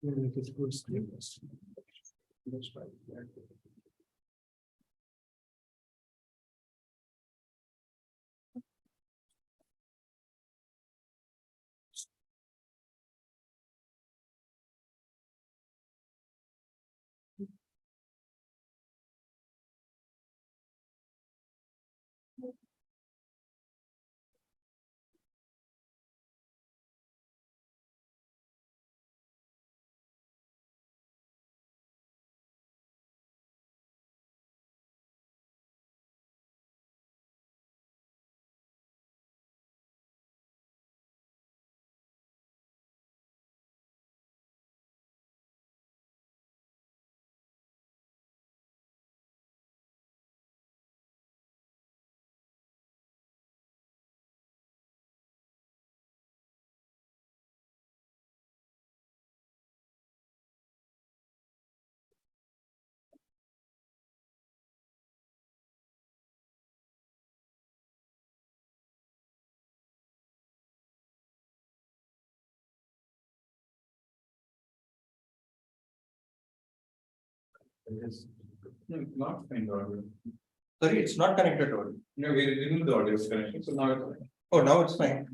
No, not find audio. Sorry, it's not connected to audio. No, we removed the audio connection, so now it's fine. Oh, now it's fine.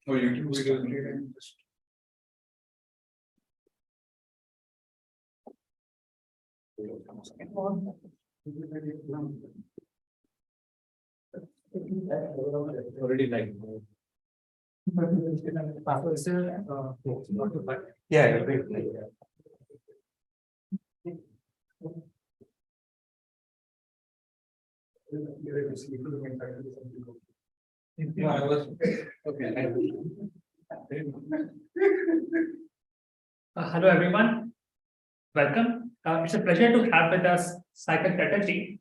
Oh, YouTube video. Already like. Yeah, I was okay. Hello everyone, welcome. It's a pleasure to have with us Saikat Chatterjee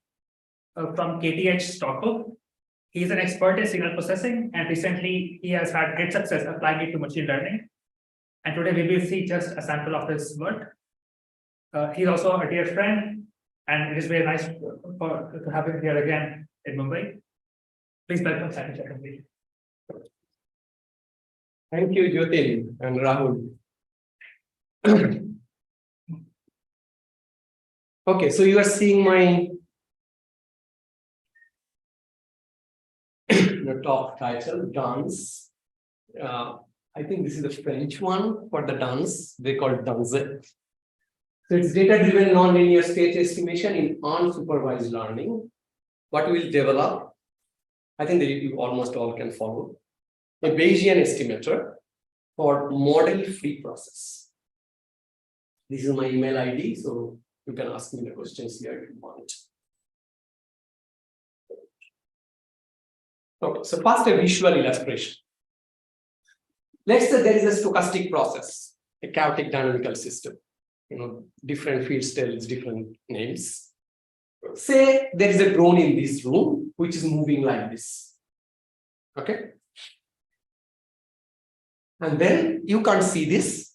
from KTH Stockholm. He is an expert in signal processing, and recently he has had great success applying it to machine learning. And today we will see just a sample of his work. He's also a dear friend, and it is very nice to have him here again in Mumbai. Please welcome Saikat Chatterjee. Thank you, Jyotin and Rahul. Okay, so you are seeing my talk title, DANSE. I think this is the French one for the DANSE. They call it DANSE. So it's data-driven nonlinear state estimation in unsupervised learning. What we'll develop, I think that you almost all can follow. A Bayesian estimator for model-free process. This is my email ID, so you can ask me the questions here if you want. Okay, so first a visual illustration. Let's say there is a stochastic process, a chaotic dynamical system. Different fields tell different names. Say there is a drone in this room which is moving like this. Okay. And then you can't see this.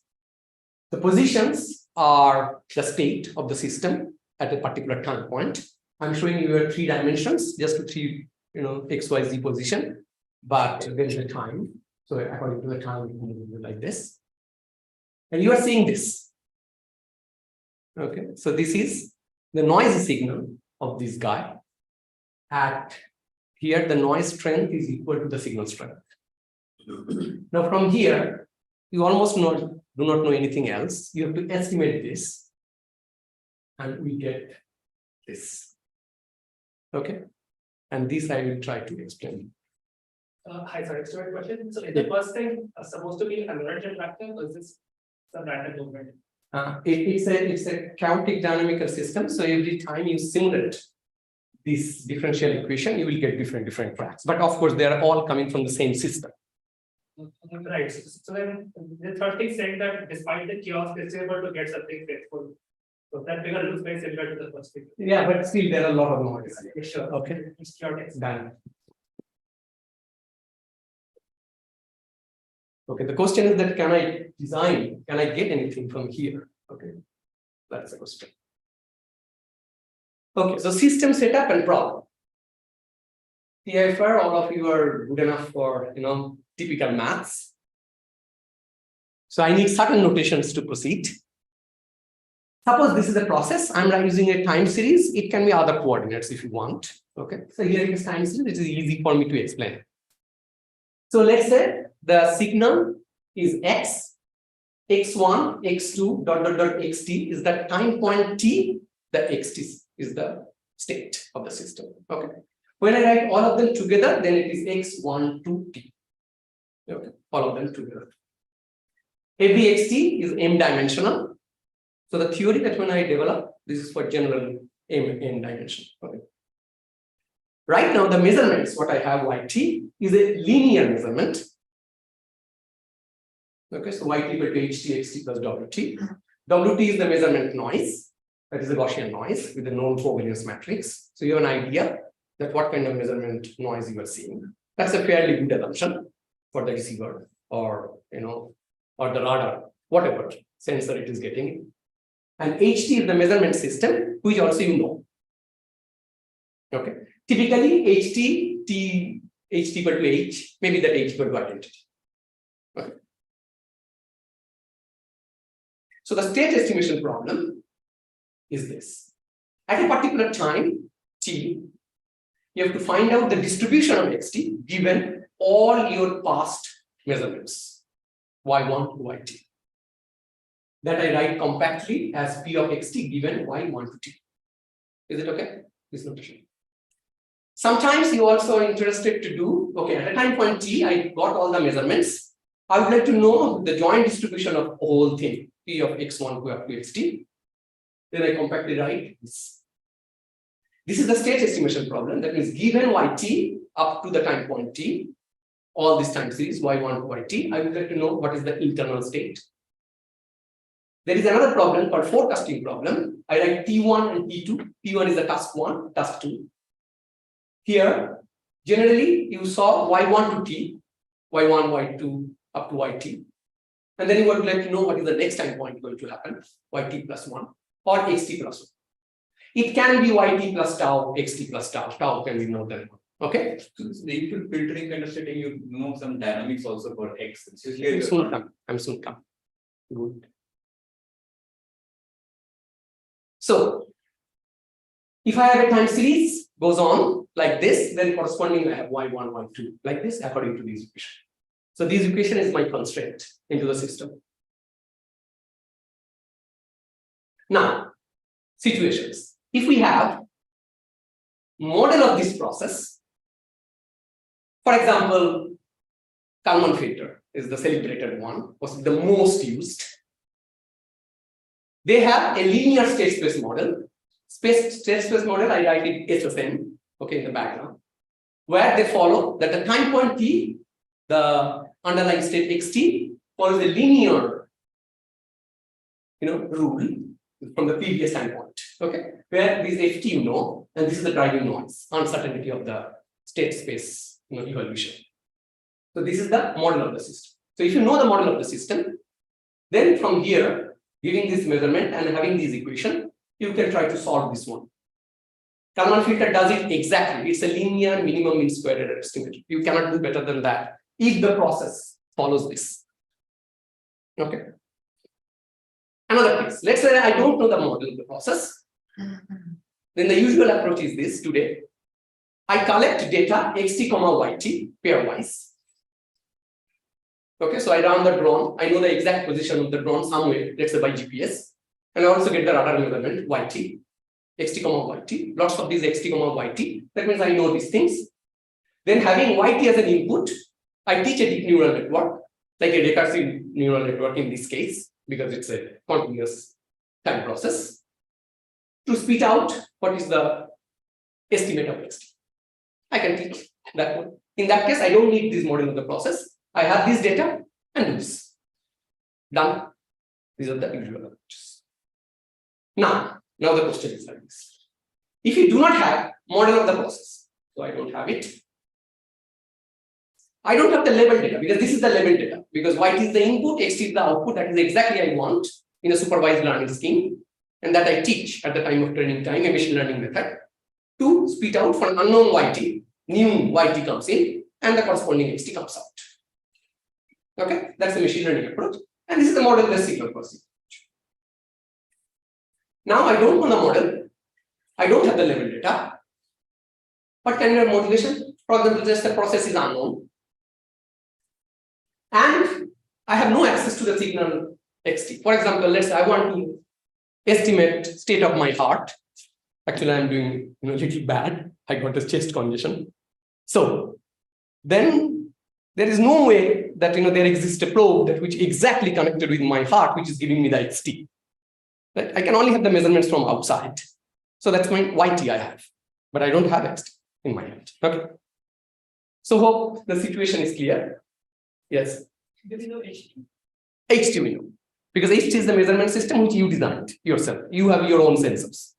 The positions are the state of the system at a particular time point. I'm showing you 3 dimensions, just to 3, X, Y, Z position, but there is a time. So according to the time, we can do like this. And you are seeing this. Okay, so this is the noise signal of this guy. At here, the noise strength is equal to the signal strength. Now, from here, you almost do not know anything else. You have to estimate this, and we get this. Okay, and this I will try to explain. Hi, sorry, extra question. So, is the first thing supposed to be a Lorenz attractor, or is this some random movement? It's a chaotic dynamical system. So every time you simulate this differential equation, you will get different tracks. But of course, they are all coming from the same system. Right. So then the third thing saying that despite the chaos, it's able to get something faithful. So that figure looks very similar to the first figure. Yeah, but still there are a lot of noise. Sure. Okay. It's chaotic. Done. Okay, the question is that can I get anything from here? Okay, that's the question. Okay, so system setup and problem. TFR, all of you are good enough for typical maths. So I need certain notations to proceed. Suppose this is a process, I'm using a time series, it can be other coordinates if you want. Okay, so here it is time series, it is easy for me to explain. So let's say the signal is x, x1, x2, xt is the time point t, the xt is the state of the system. Okay. When I write all of them together, then it is x1 to t. Okay, all of them together. Every xt is m-dimensional. So the theory that when I develop, this is for general n dimension. Okay. Right now, the measurements, what I have yt is a linear measurement. Okay, so yt equal to ht, xt plus wt. Wt is the measurement noise, that is a Gaussian noise with a known covariance matrix. So you have an idea that what kind of measurement noise you are seeing. That's a fairly good assumption for the receiver or or the radar, whatever sensor it is getting. And ht is the measurement system, which also you know. Okay. Typically, ht equal to h, maybe that h equal to identity. Okay. So the state estimation problem is this. At a particular time, t, you have to find out the distribution of xt given all your past measurements, y1 to yt. That I write compactly as p of xt given y1 to t. Is it okay? This notation. Sometimes you also are interested to do, okay, at a time point t, I got all the measurements. I would like to know the joint distribution of the whole thing, p of x1 to xt. Then I compactly write this. This is the state estimation problem. That means given yt up to the time point t, all this time series y1 to yt, I would like to know what is the internal state. There is another problem called forecasting problem. I write T1 and T2. T1 is the task 1, task 2. Here, generally, you saw Y1 to T, Y1, Y2, up to YT. And then you would like to know what is the next time point going to happen, YT plus 1 or XT plus 1. It can be YT plus tau, XT plus tau. Tau can be more than 1. Okay? So this input filtering kind of setting, you know some dynamics also for X. I'm soon come. Good. So, if I have a time series goes on like this, then correspondingly I have y1, y2 like this according to these equations. So this equation is my constraint into the system. Now, situations. If we have model of this process, for example, Kalman filter is the celebrated one, was the most used. They have a linear state space model. State space model, I write it HFN, okay, in the background, where they follow that the time point t, the underlying state xt, follows a linear, rule from the previous time point, okay, where this ft and this is the driving noise, uncertainty of the state space, evolution. So this is the model of the system. So if you know the model of the system, then from here, giving this measurement and having this equation, you can try to solve this one. Kalman filter does it exactly. It's a linear minimum mean square error estimate. You cannot do better than that if the process follows this. Okay. Another case. Let's say I don't know the model of the process. Then the usual approach is this today. I collect data xt, yt pairwise. Okay, so I run the drone. I know the exact position of the drone somewhere, let's say by GPS. And I also get the radar measurement, yt, xt, yt, lots of these xt, yt. That means I know these things. Then having yt as an input, I teach a deep neural network, like a recursive neural network in this case, because it's a continuous time process, to spit out what is the estimate of xt. I can teach that one. In that case, I don't need this model of the process. I have this data and do this. Done. These are the usual approaches. Now the question is like this. If you do not have model of the process, so I don't have it. I don't have the label data because this is the label data. Because yt is the input, xt is the output. That is exactly I want in a supervised learning scheme. And that I teach at the time of training time, a machine learning method, to spit out for an unknown yt, new yt comes in, and the corresponding xt comes out. Okay, that's the machine learning approach. And this is the model-less signal processing. Now I don't know the model. I don't have the level data. What kind of modulation? For example, just the process is unknown. And I have no access to the signal xt. For example, let's say I want to estimate state of my heart. Actually, I'm doing a little bad. I got a chest condition. So then there is no way that there exists a probe that which exactly connected with my heart, which is giving me the xt. Right? I can only have the measurements from outside. So that's my yt I have, but I don't have xt in my hand. Okay. So hope the situation is clear. Yes. There is no HT. HT we know. Because HT is the measurement system which you designed yourself. You have your own sensors.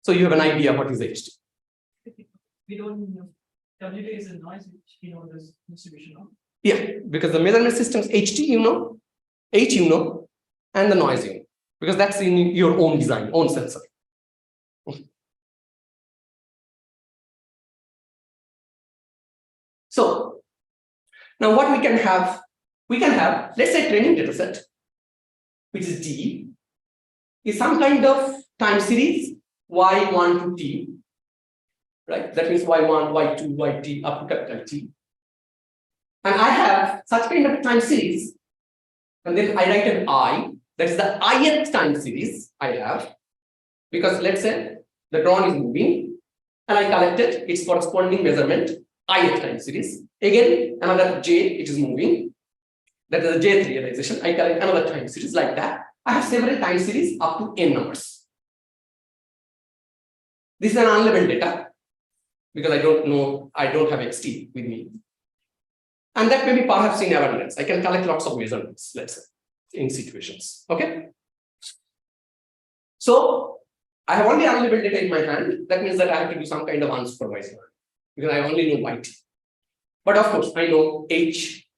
So you have an idea what is HT. We don't know. WT is a noise which we know this distribution of. Yeah, because the measurement systems HT you know, H you know, and the noise you know. Because that's in your own design, own sensor. So now what we can have, let's say training data set, which is D, is some kind of time series y1 to t, right? That means y1, y2, yt up to capital T. And I have such kind of time series, and then I write an I, that is the ith time series I have, because let's say the drone is moving, and I collected its corresponding measurement, ith time series. Again, another j, it is moving. That is the jth realization. I collect another time series like that. I have several time series up to n numbers. This is an unlabeled data because I don't have xt with me. And that may be perhaps in abundance. I can collect lots of measurements, let's say, in situations. Okay. So I have only unlabeled data in my hand. That means that I have to do some kind of unsupervised learning because I only know yt. But of course, I know h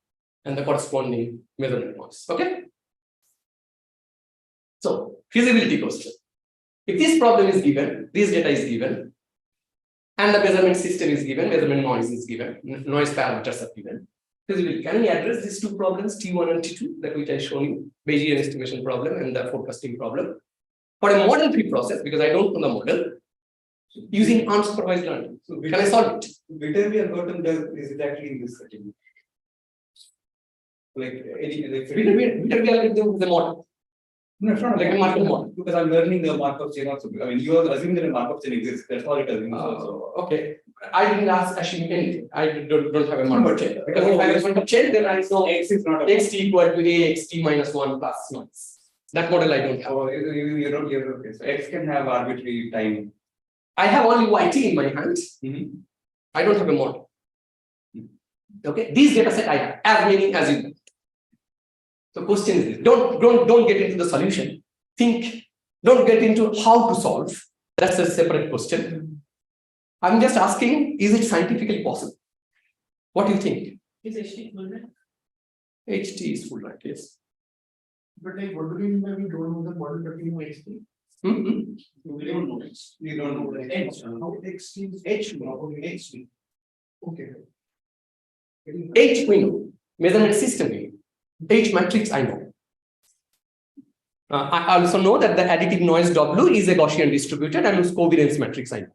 and the corresponding measurement noise. Okay. So feasibility question. If this problem is given, this data is given, and the measurement system is given, measurement noise is given, noise parameters are given. Feasibility. Can we address these two problems, T1 and T2, that which I shown you, Bayesian estimation problem and the forecasting problem, for a model-free process, because I don't know the model, using unsupervised learning. So can I solve it? Viterbi algorithm is exactly in this setting. Viterbi algorithm is the model. No, it's not Like a Markov model. because I'm learning the Markov chain also. I mean, you are assuming that a Markov chain exists. That's all it assumes. Okay. I didn't assume anything. I don't have a Markov chain. Because if I have a Markov chain, then I know X is not a x equal to a xt minus 1 plus noise. That model I don't have. Oh, you don't give okay. So X can have arbitrary time. I have only yt in my hands. I don't have a model. Okay. These data set I have as many as you. So question is this. Don't get into the solution. Think. Don't get into how to solve. That's a separate question. I'm just asking, is it scientifically possible? What do you think? Is HT full rank? HT is full rank, yes. But like, what do you mean by we don't know the model, but we know XT? We don't know X. We don't know H. How XT is H. Okay, H. okay. H we know. Measurement system we know. H matrix I know. I also know that the additive noise W is a Gaussian distributed and its covariance matrix I know.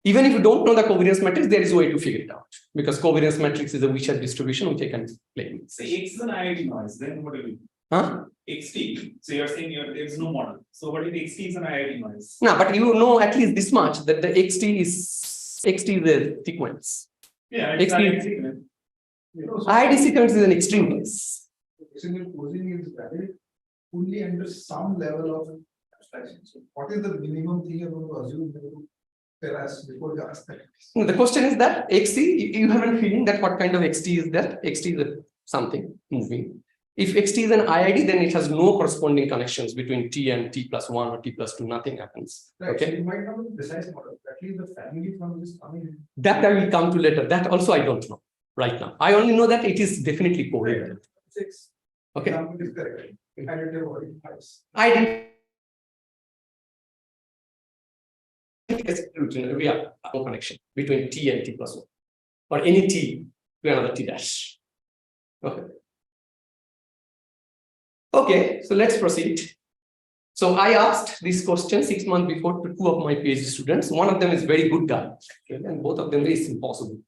Even if you don't know the covariance matrix, there is a way to figure it out because covariance matrix is a Wisher distribution which I can play with. So X is an IID noise, then what do you do? Huh? XT. So you're saying there's no model. So what if XT is an IID noise? No, but you know at least this much that the XT is the sequence. Yeah, it's XT. IID sequence. IID sequence is an extreme case. Single posing is valid only under some level of abstraction. So what is the minimum thing you're going to assume before you ask that? No, the question is that XT, you haven't feeling that what kind of XT is that? XT is something moving. If XT is an IID, then it has no corresponding connections between T and T plus 1 or T plus 2, nothing happens. Right, Okay. so you might not have a precise model, at least the family from this coming. That I will come to later. That also I don't know right now. I only know that it is definitely covariant. 6. Okay. Example is correct. Additive or implies. I didn't. Yeah, no connection between T and T plus 1 or any T to another T dash. Okay. Okay, so let's proceed. So I asked this question 6 months before to 2 of my PhD students. One of them is very good guy, okay, and both of them is impossible.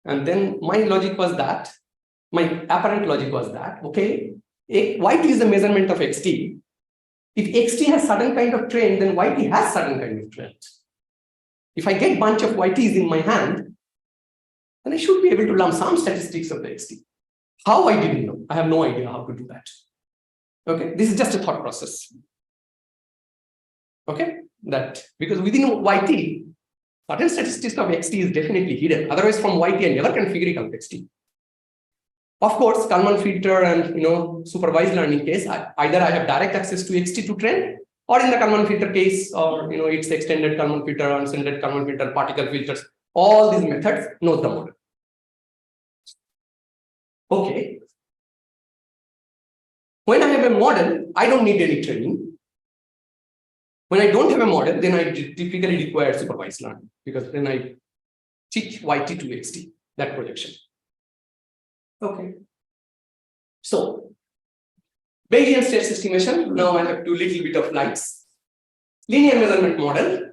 And then my logic was that, my apparent logic was that, okay, yt is the measurement of xt. If xt has certain kind of trend, then yt has certain kind of trend. If I get bunch of yt's in my hand, then I should be able to learn some statistics of the xt. How I didn't know. I have no idea how to do that. Okay, this is just a thought process. Okay, that because within yt, certain statistics of xt is definitely hidden. Otherwise, from yt, I never can figure it out xt. Of course, Kalman filter and supervised learning case, either I have direct access to xt to trend, or in the Kalman filter case, or it's extended Kalman filter, unscented Kalman filter, particle filters. All these methods knows the model. Okay. When I have a model, I don't need any training. When I don't have a model, then I typically require supervised learning, because then I teach yt to xt, that projection. Okay. So, Bayesian states estimation. Now I have to little bit of lights. Linear measurement model.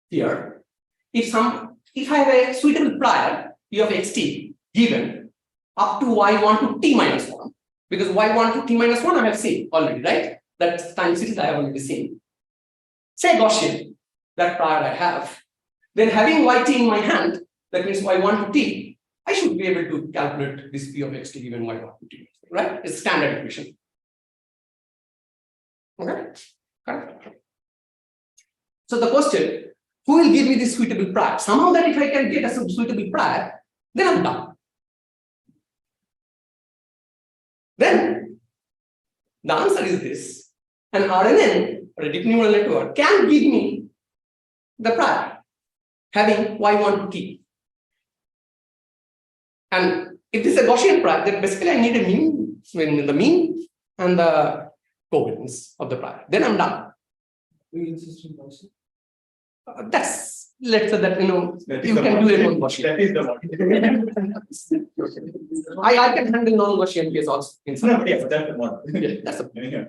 Here, if I have a suitable prior p of xt given up to y1 to t minus 1, because y1 to t minus 1 I have seen already, right? That time series I have already seen. Say Gaussian, that prior I have. Then having yt in my hand, that means y1 to t, I should be able to calculate this p of xt given y1 to t, right? It's standard equation. Okay, correct. So the question, who will give me this suitable prior? Somehow that if I can get a suitable prior, then I'm done. Then the answer is this: an RNN or a deep neural network can give me the prior having y1 to t. And if this is a Gaussian prior, then basically I need a mean, the mean and the covariance of the prior. Then I'm done. Do you insist on Gaussian? That's, let's say that you can do it on Gaussian. That is the model. I can handle non-Gaussian case also. In some No, yeah, that's the model. Yeah, that's a, Yeah.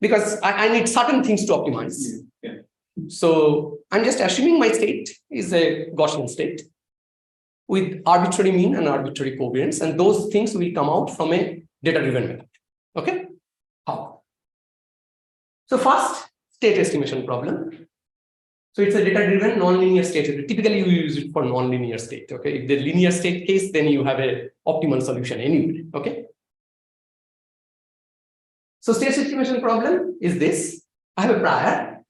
because I need certain things to optimize. Yeah. So I'm just assuming my state is a Gaussian state with arbitrary mean and arbitrary covariance, and those things will come out from a data-driven method. Okay? How? So first, state estimation problem. So it's a data-driven nonlinear state. Typically, you use it for nonlinear state. Okay, if the linear state case, then you have a optimal solution anyway. Okay. So state estimation problem is this: I have a prior.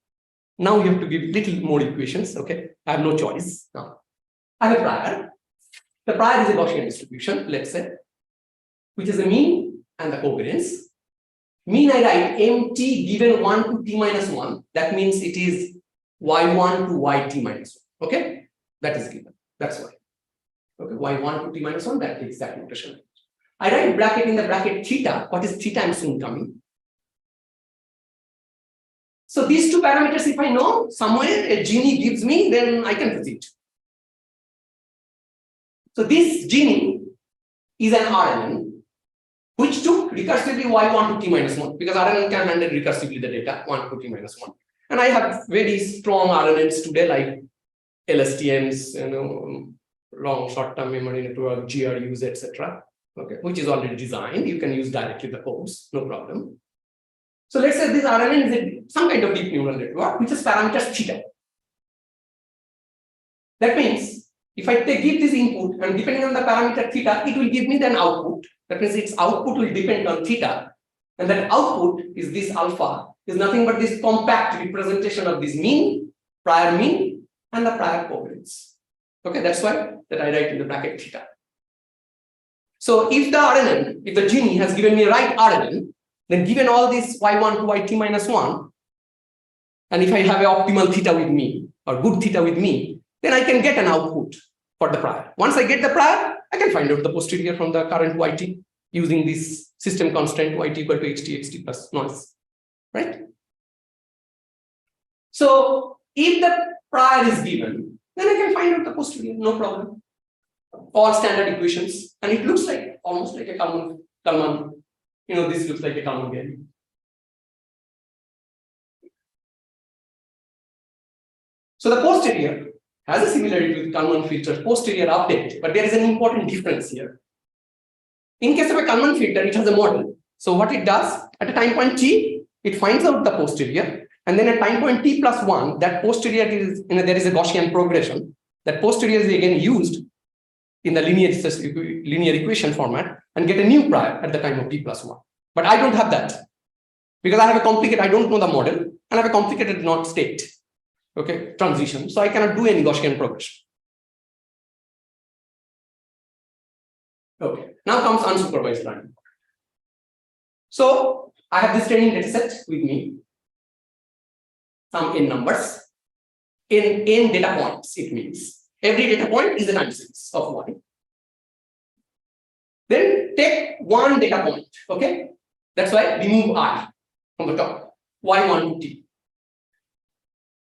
Now you have to give little more equations. Okay, I have no choice now. I have a prior. The prior is a Gaussian distribution, let's say, which is the mean and the covariance. Mean I write mt given 1 to t minus 1. That means it is y1 to yt minus 1. Okay, that is given. That's why. Okay, y1 to t minus 1, that takes that notation. I write bracket in the bracket theta. What is theta? I'm soon coming. So these two parameters, if I know somewhere a Gini gives me, then I can proceed. So this Gini is an RNN which took recursively y1 to t minus 1, because RNN can handle recursively the data 1 to t minus 1. And I have very strong RNNs today, like LSTMs, long short-term memory network, GRUs, etc. Okay, which is already designed. You can use directly the codes, no problem. So let's say this RNN is some kind of deep neural network which has parameters theta. That means if I give this input and depending on the parameter theta, it will give me then output. That means its output will depend on theta, and that output is this alpha, is nothing but this compact representation of this mean, prior mean, and the prior covariance. Okay, that's why that I write in the bracket theta. So if the RNN, if the Gini has given me right RNN, then given all this y1 to yt minus 1, and if I have an optimal theta with me or good theta with me, then I can get an output for the prior. Once I get the prior, I can find out the posterior from the current yt using this system constant yt equal to xt plus noise, right? So if the prior is given, then I can find out the posterior, no problem. All standard equations, and it looks like almost like a Kalman Kalman, this looks like a Kalman game. So the posterior has a similarity with Kalman filter, posterior update, but there is an important difference here. In case of a Kalman filter, it has a model. So what it does, at a time point t, it finds out the posterior, and then at time point t plus 1, that posterior is, there is a Gaussian progression. That posterior is again used in the linear equation format and get a new prior at the time of t plus 1. But I don't have that because I don't know the model and I have a complicated not state, okay, transition. So I cannot do any Gaussian progression. Okay, now comes unsupervised learning. So I have this training data set with me, some n numbers, in n data points, it means. Every data point is a time series of 1. Then take one data point, okay? That's why remove I from the top, y1 to t.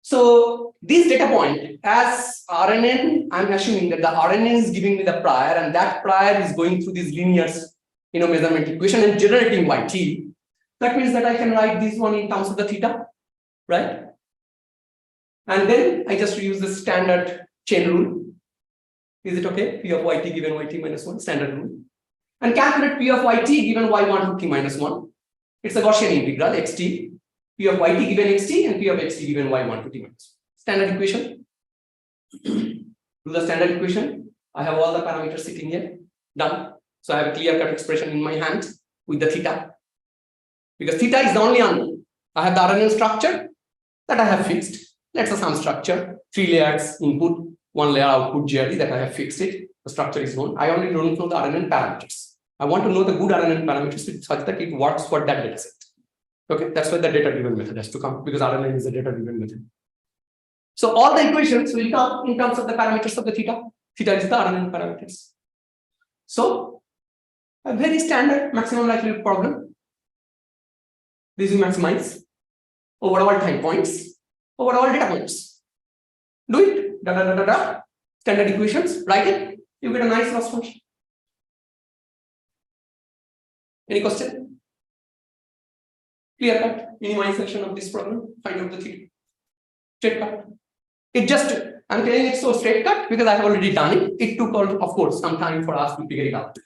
So this data point, as RNN, I'm assuming that the RNN is giving me the prior, and that prior is going through this linear measurement equation and generating yt. That means that I can write this one in terms of the theta, right? And then I just use the standard chain rule. Is it okay? P of yt given yt minus 1, standard rule. And calculate P of yt given y1 to t minus 1. It's a Gaussian integral, xt. P of yt given xt and P of xt given y1 to t minus 1. Standard equation. Do the standard equation. I have all the parameters sitting here. Done. So I have a clear-cut expression in my hand with the theta. Because theta is the only unknown. I have the RNN structure that I have fixed. Let's say some structure, 3 layers input, 1 layer output GRD that I have fixed it. The structure is known. I only don't know the RNN parameters. I want to know the good RNN parameters such that it works for that data set. Okay, that's why the data-driven method has to come, because RNN is a data-driven method. So all the equations will come in terms of the parameters of the theta. Theta is the RNN parameters. So a very standard maximum likelihood problem. This will maximize over all time points, over all data points. Do it. Da, da, da, da, da. Standard equations, write it. You get a nice loss function. Any question? Clear cut minimization of this problem. Find out the theta. Straight cut. It just, I'm telling it so straight cut because I have already done it. It took, of course, some time for us to figure it out.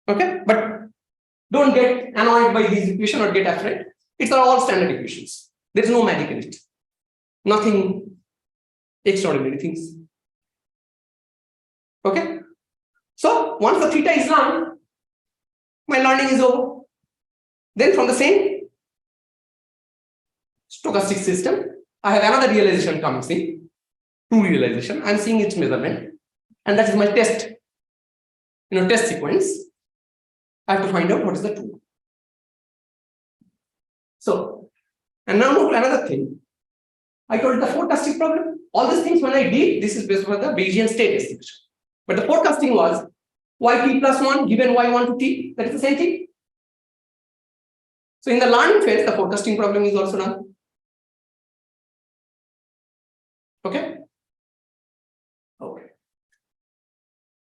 Okay, but don't get annoyed by these equations or get afraid. It's all standard equations. There is no magic in it. Nothing extraordinary things. Okay. So once the theta is learned, my learning is over. Then from the same stochastic system, I have another realization comes in. True realization. I'm seeing its measurement, and that is my test. Test sequence. I have to find out what is the true. So, and now move to another thing. I told the forecasting problem. All these things when I did, this is based on the Bayesian state estimation. But the forecasting was yt plus 1 given y1 to t. That is the same thing. So in the learning phase, the forecasting problem is also done. Okay. Okay.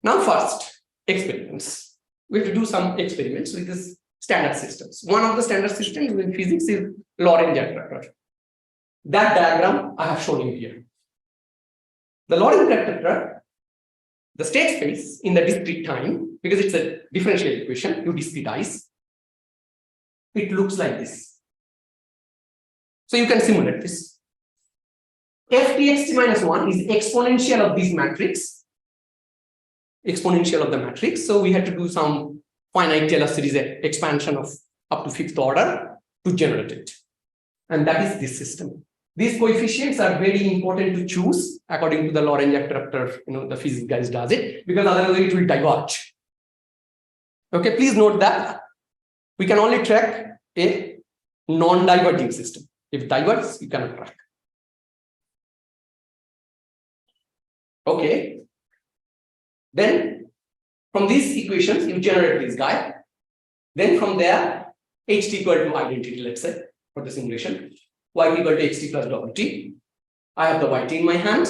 Now first, experiments. We have to do some experiments with this standard systems. One of the standard systems in physics is Lorenz attractor. That diagram I have shown you here. The Lorenz attractor, the state space in the discrete time, because it's a differential equation, you discretize, it looks like this. So you can simulate this. ft(xt minus 1) is exponential of this matrix. Exponential of the matrix. So we had to do some finite Taylor series expansion of up to 5th order to generate it. And that is this system. These coefficients are very important to choose according to the Lorenz attractor, the physics guys does it, because otherwise it will diverge. Okay, please note that we can only track a non-diverging system. If diverges, you cannot track. Okay. Then from these equations, you generate this guy. Then from there, ht equal to identity, let's say, for the simulation. Yt equal to xt plus wt. I have the yt in my hand.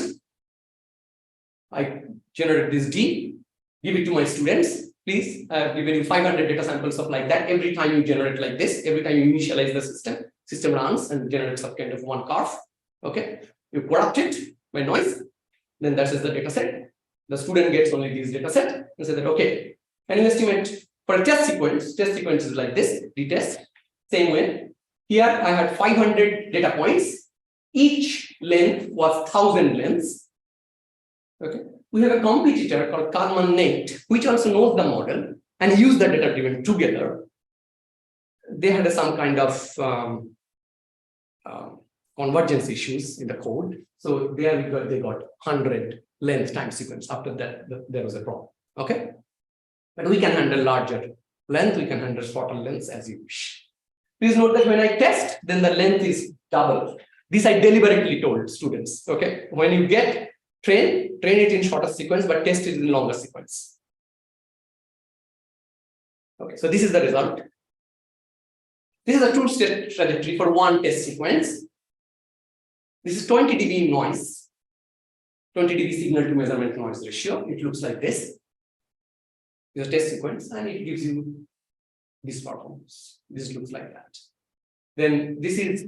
I generate this d, give it to my students. please, I've given you 500 data samples of like that. Every time you generate like this, every time you initialize the system runs and generates some kind of one curve. Okay, you corrupt it by noise, then that is the data set. The student gets only these data set and say that, okay, can you estimate for a test sequence is like this, d-test, same way. Here I had 500 data points. Each length was 1000 lengths. Okay. We have a competitor called KalmanNet, which also knows the model and use the data driven together. They had some kind of convergence issues in the code. So there they got 100 length time sequence. After that, there was a problem. Okay. But we can handle larger length, we can handle shorter lengths as you wish. Please note that when I test, then the length is double. This I deliberately told students. Okay. When you get train it in shorter sequence, but test it in longer sequence. Okay, so this is the result. This is a two-state trajectory for one test sequence. This is 20 dB noise, 20 dB signal to measurement noise ratio. It looks like this. This is a test sequence, and it gives you this performance. This looks like that. Then this is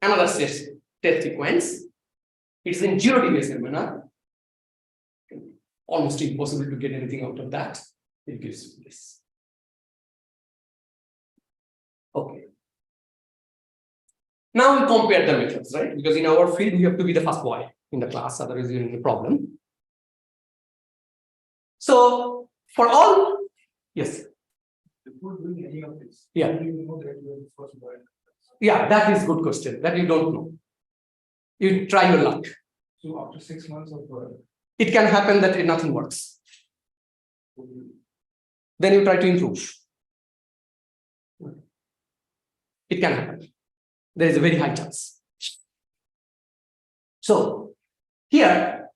another test sequence. It's in 0 dB manner. Almost impossible to get anything out of that. It gives you this. Okay. Now we compare the methods, right? Because in our field, we have to be the first boy in the class, otherwise you're in a problem. So for all, yes. Before doing any of this, Yeah. how do you know that you are the first boy? Yeah, that is a good question. That you don't know. You try your luck. So after 6 months of It can happen that nothing works. Then you try to improve. It can happen. There is a very high chance. So here,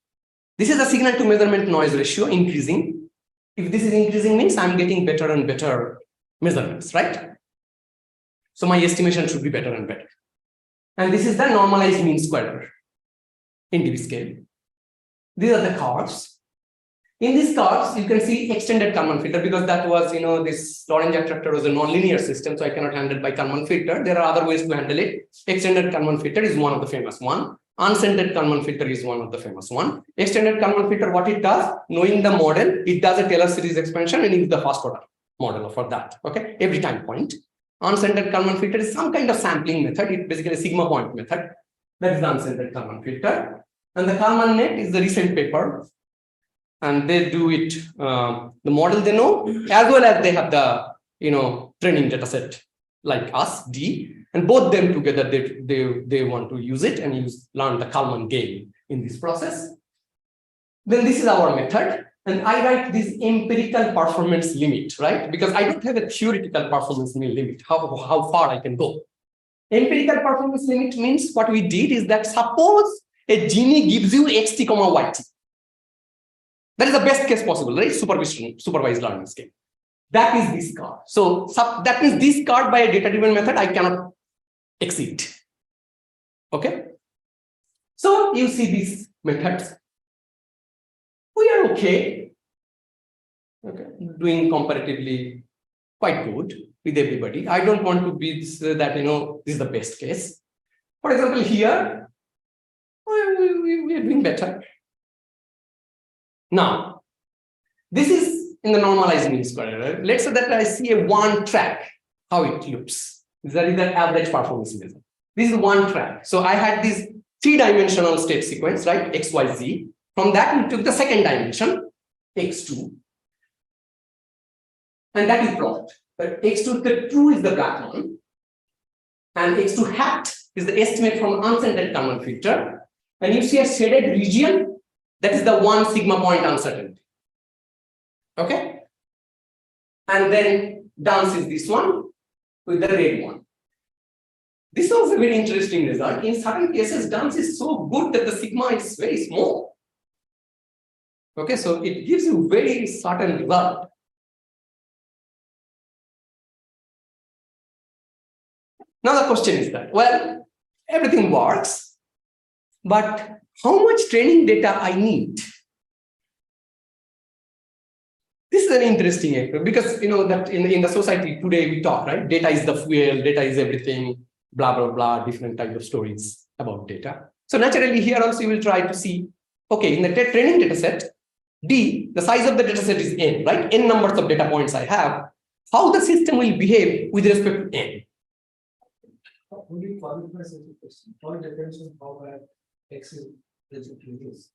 this is the signal to measurement noise ratio increasing. If this is increasing means I'm getting better and better measurements, right? So my estimation should be better and better. And this is the normalized mean square error in dB scale. These are the curves. In these curves, you can see extended Kalman filter because that was, this Lorenz attractor was a nonlinear system, so I cannot handle by Kalman filter. There are other ways to handle it. Extended Kalman filter is one of the famous one. Unscented Kalman filter is one of the famous one. Extended Kalman filter, what it does, knowing the model, it does a Taylor series expansion and use the first order model for that. Okay, every time point. Unscented Kalman filter is some kind of sampling method. It's basically a sigma point method. That is the unscented Kalman filter. And the KalmanNet is the recent paper. And they do it, the model they know, as well as they have the, training data set like us, D, and both them together, they want to use it and learn the Kalman game in this process. Then this is our method. And I write this empirical performance limit, right? Because I don't have a theoretical performance limit, how far I can go. Empirical performance limit means what we did is that suppose a genie gives you xt, yt. That is the best case possible, right? Supervised learning scheme. That is this card. So that means this card by a data-driven method, I cannot exceed. Okay. So you see these methods. We are okay. Okay. Doing comparatively quite good with everybody. I don't want to be that, this is the best case. For example, here, we are doing better. Now, this is in the normalized mean square error. Let's say that I see a one track, how it looks. That is the average performance measure. This is one track. So I had this three-dimensional state sequence, right? X, Y, Z. From that, we took the second dimension, X2. And that is plotted. But X2, the true is the black one. And X2 hat is the estimate from unscented Kalman filter. And you see a shaded region. That is the one sigma point uncertainty. Okay. And then DANSE is this one with the red one. This was a very interesting result. In certain cases, DANSE is so good that the sigma is very small. Okay, so it gives you very certain result. Now the question is that, well, everything works, but how much training data I need? This is an interesting experiment because you know that in the society today we talk, right? Data is the fuel, data is everything, blah, blah, blah, different type of stories about data. So naturally here also you will try to see, okay, in the training data set, D, the size of the data set is N, right? N numbers of data points I have, how the system will behave with respect to N. Would you qualify such a question? All depends on how bad X is is.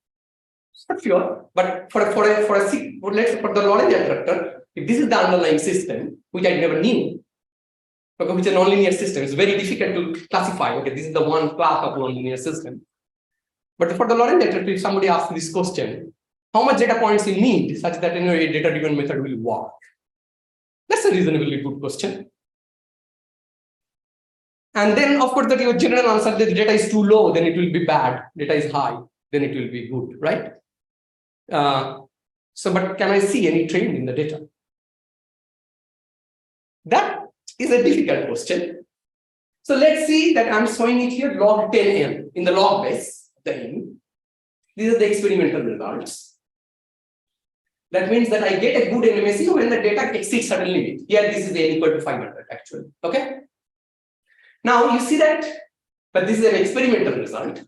Not sure, but for the Lorenz attractor, if this is the underlying system, which I never knew, okay, which is a nonlinear system, it's very difficult to classify. Okay, this is the one class of nonlinear system. But for the Lorenz attractor, if somebody asks this question, how much data points you need such that a data-driven method will work? That's a reasonably good question. And then, of course, that your general answer that the data is too low, then it will be bad. Data is high, then it will be good, right? But can I see any trend in the data? That is a difficult question. So let's see that I'm showing it here log 10n in the log base, the n. These are the experimental results. That means that I get a good NMSE when the data exceeds certain limit. Here, this is n equal to 500 actually. Okay. Now you see that, but this is an experimental result.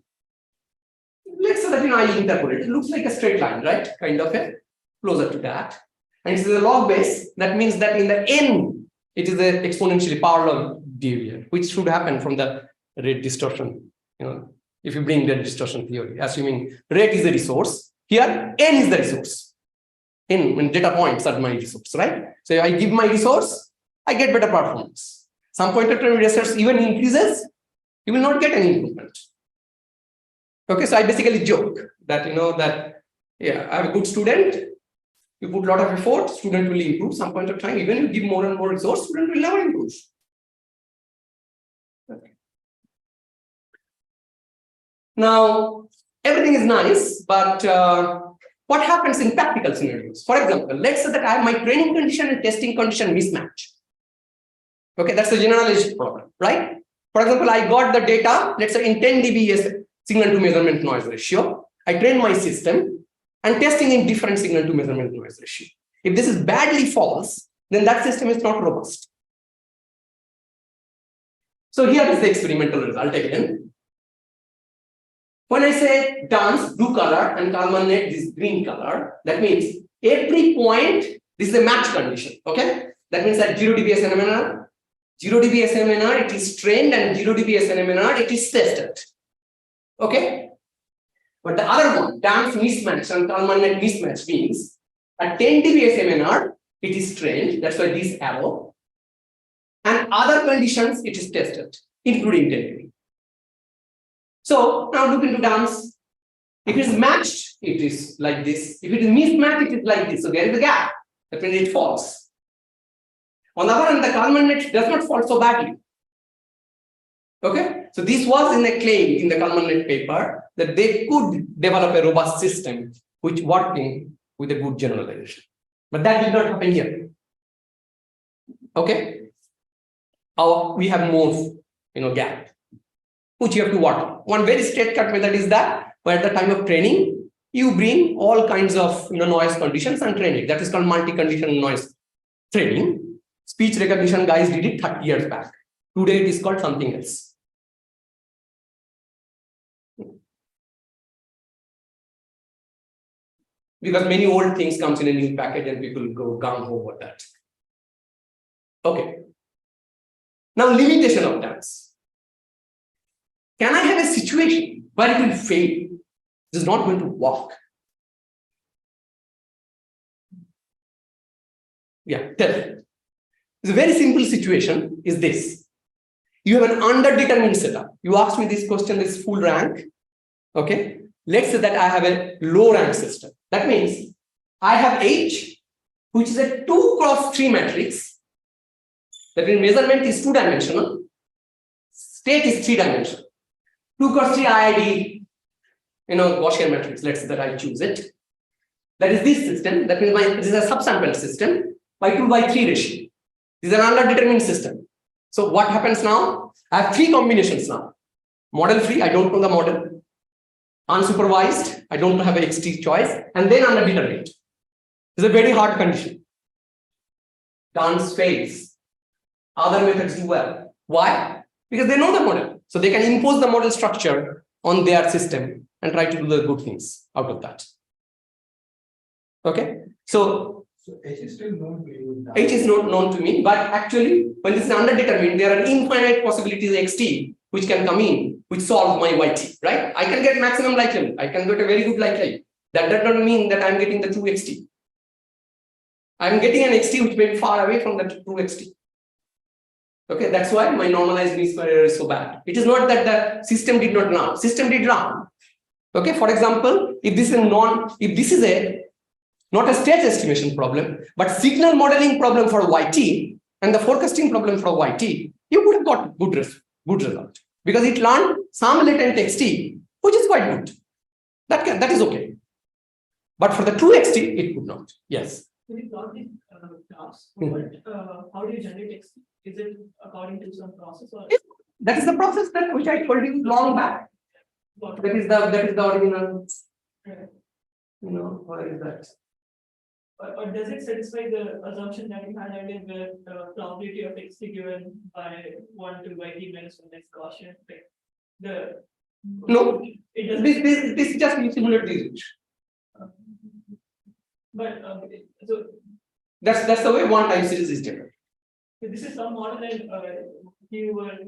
Let's say that I interpolate. It looks like a straight line, right? Kind of a closer to that. And this is a log base. That means that in the n, it is an exponentially power law behavior, which should happen from the rate distortion. You know, if you bring the distortion theory, assuming rate is the resource, here n is the resource. N when data points are my resource, right? So if I give my resource, I get better performance. Some point of time resource even increases, you will not get any improvement. Okay, so I basically joke that yeah, I have a good student, you put a lot of effort, student will improve. Some point of time, even you give more and more resource, student will never improve. Okay. Now, everything is nice, but what happens in practical scenarios? For example, let's say that I have my training condition and testing condition mismatch. Okay, that's a generalized problem, right? For example, I got the data, let's say in 10 dB signal to measurement noise ratio. I train my system and testing in different signal to measurement noise ratio. If this is badly false, then that system is not robust. So here is the experimental result again. When I say DANSE, blue color, and KalmanNet, this green color, that means every point, this is a match condition, okay? That means at 0 dB SNMNR, 0 dB SNMNR, it is trained, and 0 dB SNMNR, it is tested, okay? But the other one, DANSE mismatch and KalmanNet mismatch means at 10 dB SNMNR, it is trained, that's why this arrow, and other conditions, it is tested, including 10 dB. So now look into DANSE. If it is matched, it is like this. If it is mismatched, it is like this. So there is a gap. That means it falls. On the other hand, the KalmanNet does not fall so badly. Okay? So this was in a claim in the KalmanNet paper that they could develop a robust system which working with a good generalization. But that did not happen here. Okay? We have more gap, which you have to work on. One very straight-cut method is that where at the time of training, you bring all kinds of noise conditions and train it. That is called multi-condition noise training. Speech recognition guys did it 30 years back. Today it is called something else. Because many old things comes in a new package and people go gung-ho over that. Okay. Now limitation of DANSE. Can I have a situation where it will fail? This is not going to work. Yeah, tell me. It's a very simple situation is this. You have an underdetermined setup. You asked me this question, this full rank. Okay. Let's say that I have a low rank system. That means I have H, which is a 2 cross 3 matrix. That means measurement is 2-dimensional. State is 3-dimensional. 2 cross 3 IID, Gaussian matrix, let's say that I choose it. That is this system. That means this is a subsample system by 2/3 ratio. This is an underdetermined system. So what happens now? I have 3 combinations now. Model free, I don't know the model. Unsupervised, I don't have a XT choice. And then underdetermined. It's a very hard condition. DANSE fails. Other methods do well. Why? Because they know the model. So they can impose the model structure on their system and try to do the good things out of that. Okay. So H is still known to you. H is not known to me, but actually, when this is underdetermined, there are infinite possibilities xt which can come in, which solve my yt, right? I can get maximum likelihood. I can get a very good likelihood. That does not mean that I'm getting the true xt. I'm getting an xt which may be far away from the true xt. Okay, that's why my normalized mean square error is so bad. It is not that the system did not run. System did run. Okay, for example, if this is not a state estimation problem, but signal modeling problem for YT and the forecasting problem for YT, you would have got good result because it learned some latent XT, which is quite good. That is okay. But for the true XT, it would not. Yes. When you plot the graphs, how do you generate text? Is it according to some process or? That is the process which I told you long back. That is the original. Where is that? Or does it satisfy the assumption that you had earlier where the probability of x given by 1 to YT minus 1 is Gaussian? No. It doesn't. This is just simulate these. But so That's the way one time series is different. this is some model that you were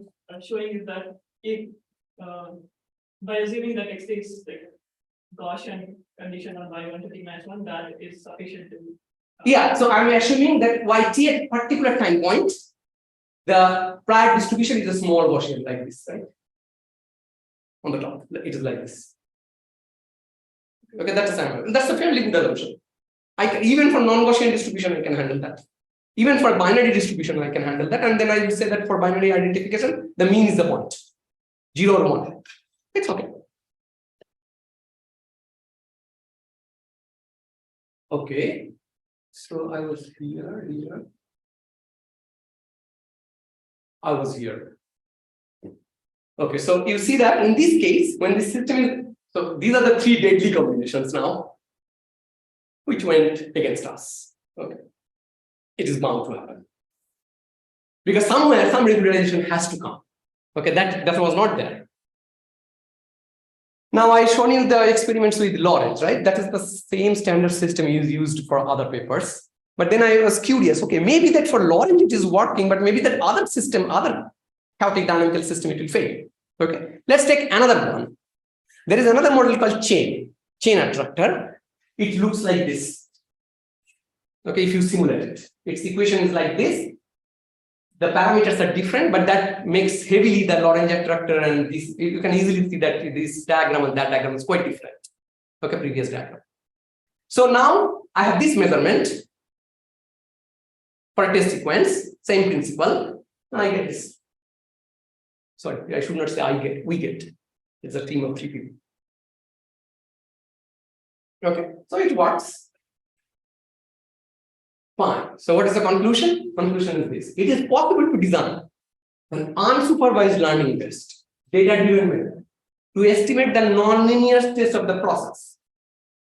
showing is that if by assuming that x is like Gaussian condition on y1 to t minus 1, that is sufficient to. Yeah, so I'm assuming that YT at a particular time point, the prior distribution is a small Gaussian like this, right? On the top, it is like this. Okay, that's a fairly good assumption. Even for non-Gaussian distribution, I can handle that. Even for binary distribution, I can handle that. And then I will say that for binary identification, the mean is the point. 0 or 1. It's okay. Okay. So I was here. I was here. Okay, so you see that in this case, when the system is, so these are the 3 deadly combinations now, which went against us. Okay. It is bound to happen. Because somewhere, some regularization has to come. Okay, that was not there. Now I shown you the experiments with Lorenz, right? That is the same standard system used for other papers. But then I was curious, okay, maybe that for Lorenz it is working, but maybe that other system, other chaotic dynamical system, it will fail. Okay, let's take another one. There is another model called Chen attractor. It looks like this. Okay, if you simulate it, its equation is like this. The parameters are different, but that makes heavily the Lorenz attractor, and this you can easily see that this diagram and that diagram is quite different. Okay, previous diagram. So now I have this measurement for a test sequence, same principle, and I get this. Sorry, I should not say we get. It's a team of 3 people. Okay, so it works. Fine. So what is the conclusion? Conclusion is this. It is possible to design an unsupervised learning based data-driven method to estimate the nonlinear state of the process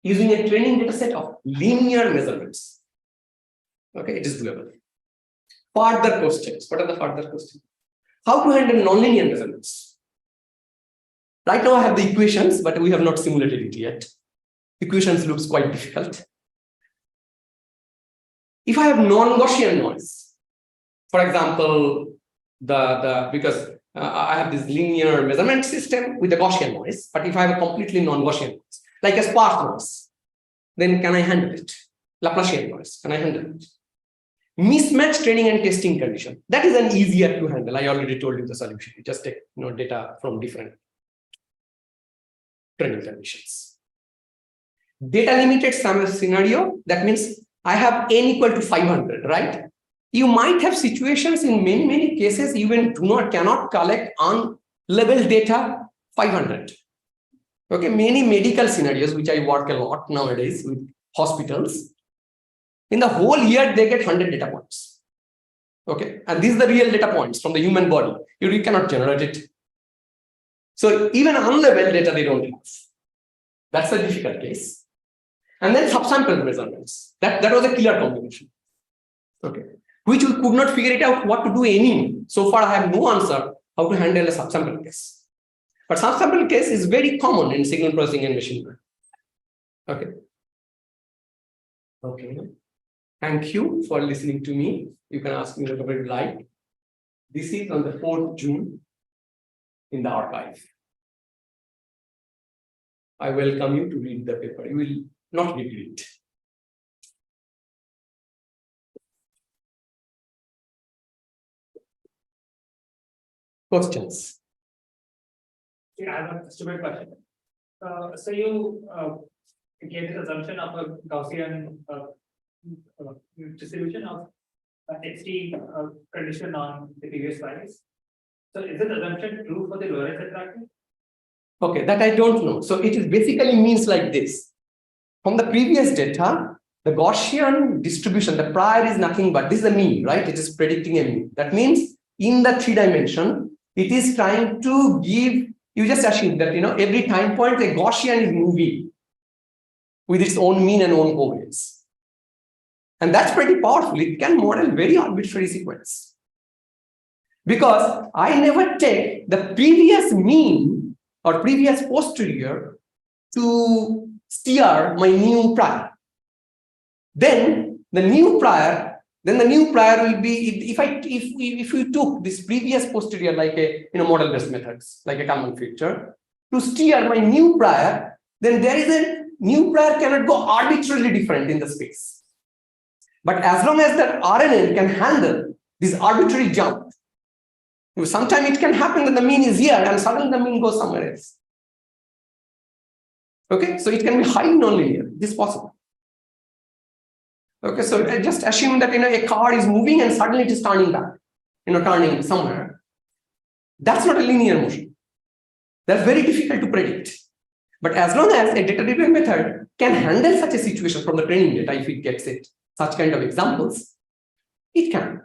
using a training data set of linear measurements. Okay, it is doable. Further questions. What are the further questions? How to handle nonlinear measurements? Right now I have the equations, but we have not simulated it yet. Equations looks quite difficult. If I have non-Gaussian noise, for example, because I have this linear measurement system with a Gaussian noise, but if I have a completely non-Gaussian noise, like a sparse noise, then can I handle it? Laplacian noise, can I handle it? Mismatched training and testing condition. That is an easier to handle. I already told you the solution. You just take data from different training conditions. Data limited scenario, that means I have n equal to 500, right? You might have situations in many cases even cannot collect unlabeled data 500. Okay, many medical scenarios which I work a lot nowadays with hospitals. In the whole year they get 100 data points. Okay, and these are the real data points from the human body. You cannot generate it. So even unlabeled data they don't have. That's a difficult case. and then subsample measurements. That was a killer combination. Okay, which we could not figure it out what to do any. So far, I have no answer how to handle a subsample case. But subsample case is very common in signal processing and machine learning. Okay. Okay. Thank you for listening to me. You can ask me whatever you like. This is on the 4th June in the archive. I welcome you to read the paper. You will not regret it. Questions? Yeah, I have a stupid question. So you gave this assumption of a Gaussian distribution of XT condition on the previous slides. So is this assumption true for the Lorenz attractor? Okay, that I don't know. So it is basically means like this. From the previous data, the Gaussian distribution, the prior is nothing but this is the mean, right? It is predicting a mean. That means in the 3 dimension, it is trying to give, you just assume that every time point a Gaussian is moving with its own mean and own covariance. And that's pretty powerful. It can model very arbitrary sequence. Because I never take the previous mean or previous posterior to steer my new prior. Then the new prior will be if we took this previous posterior like a model-based methods like a Kalman filter to steer my new prior, then there is a new prior cannot go arbitrarily different in the space. But as long as that RNN can handle this arbitrary jump, sometimes it can happen that the mean is here and suddenly the mean goes somewhere else. Okay, so it can be highly nonlinear. This is possible. Okay, so I just assume that a car is moving and suddenly it is turning back, turning somewhere. That's not a linear motion. That's very difficult to predict. But as long as a data-driven method can handle such a situation from the training data, if it gets it, such kind of examples, it can.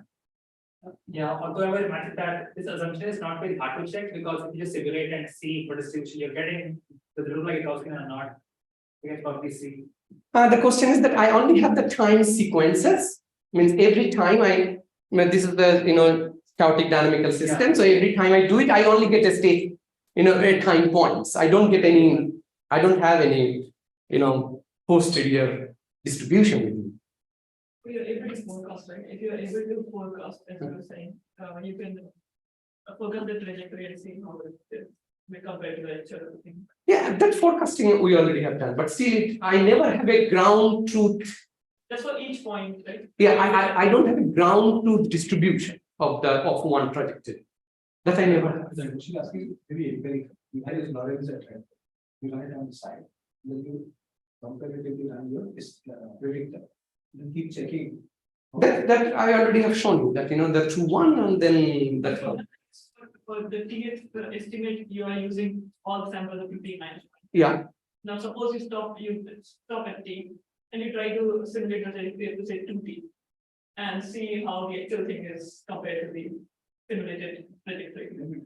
Yeah, although I will imagine that this assumption is not very hard to check because if you just simulate and see what distribution you're getting, whether it looks like a Gaussian or not, you can probably see. The question is that I only have the time sequences. Means every time this is the chaotic dynamical system. Yeah. So every time I do it, I only get a state, a time points. I don't get any. I don't have any, posterior distribution with me. You're able to forecast, right? If you're able to forecast, as you were saying, you can forecast the trajectory and see how it will compare to the actual thing. Yeah, that forecasting we already have done, but still, I never have a ground truth. That's for each point, right? Yeah, I don't have a ground truth distribution of one trajectory. That I never have. The question asking very you have this Lorenz attractor. You run it on the side. Then you comparatively run your predictor. Then keep checking. That I already have shown you that the true one and then that one. For the TX estimate, you are using all the samples of 50 management. Yeah. Now suppose you stop at T and you try to simulate the trajectory to say 2T and see how the actual thing is compared to the simulated trajectory.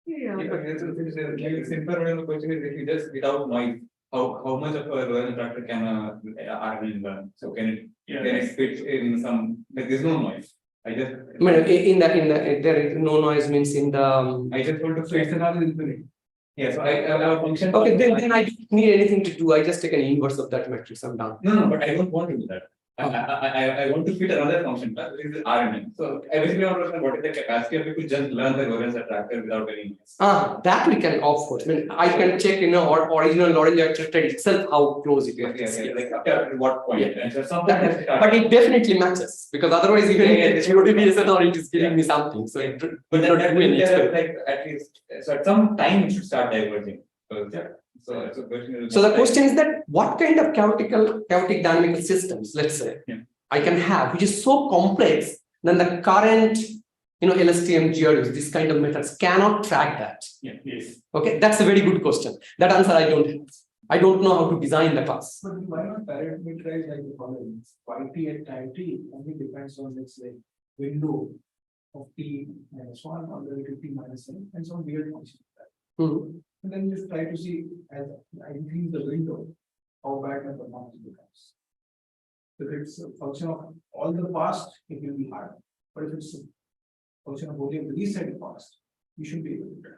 Yeah, but the simple question is if you just without noise, how much of a Lorenz attractor can RNN learn? So can it fit in some? There's no noise. I just in the there is no noise means in the. I just want to fit another infinite. Yeah, so I have a function. Okay, then I don't need anything to do. I just take an inverse of that matrix. I'm done. No, but I don't want to do that. I want to fit another function, which is RNN. So I basically want to know what is the capacity of people just learn the Lorenz attractor without any noise. That we can of course. I can check or original Lorenz attractor itself how close it is. Yeah. Like up to what point? Yeah. So something but it definitely matches because otherwise even if it is giving me something. So it but that will like at least so at some time it should start diverging. So the question is that what kind of chaotic dynamical systems, let's say, I can have, which is so complex, then the current, LSTM GRUs, this kind of methods cannot track that. Yes. Okay, that's a very good question. That answer I don't have. I don't know how to design the class. But why not parameterize like the following? Yt at time t only depends on let's say window of t minus 1 or the t minus n and some weird function. And then just try to see as I increase the window, how bad the performance becomes. If it's a function of all the past, it will be hard. But if it's a function of only the recent past, you should be able to do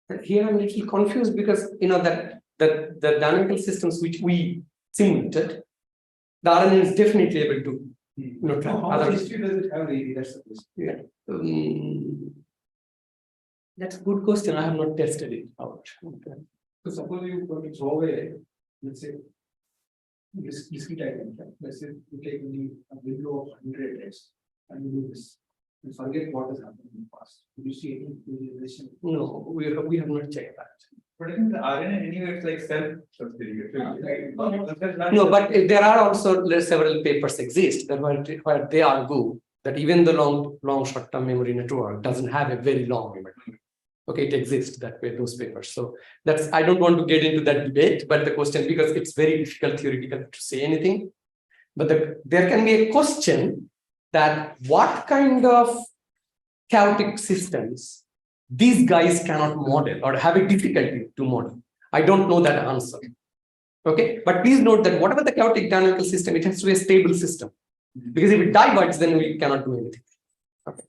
But here I'm a little confused because that the dynamical systems which we simulated, the RNN is definitely able to that. track How much other. history does it have really? That's the question. That's a good question. I have not tested it out. Okay. So suppose you want to throw away, let's say, discrete item, right? Let's say you take the window of 100 days and you do this. You forget what has happened in the past. Do you see any relation? No, we have not checked that. But I think the RNN anyway, it's like self-substitute. No, but there are also several papers exist that where they argue that even the long short-term memory network doesn't have a very long memory. Okay, it exists that way, those papers. So that's, I don't want to get into that debate, but the question, because it's very difficult theoretical to say anything. But there can be a question that what kind of chaotic systems these guys cannot model or have a difficulty to model. I don't know that answer. Okay, but please note that whatever the chaotic dynamical system, it has to be a stable system. Because if it diverges, then we cannot do anything. Okay.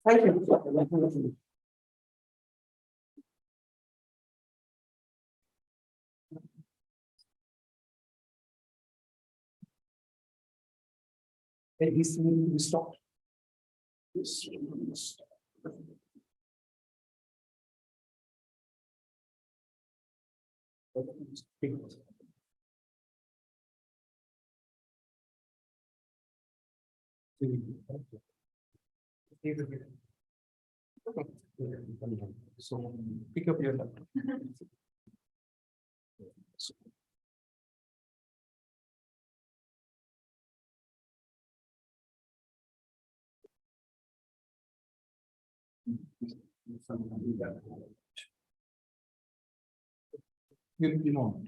Thank you. And he's stopped. So pick up your laptop. You know.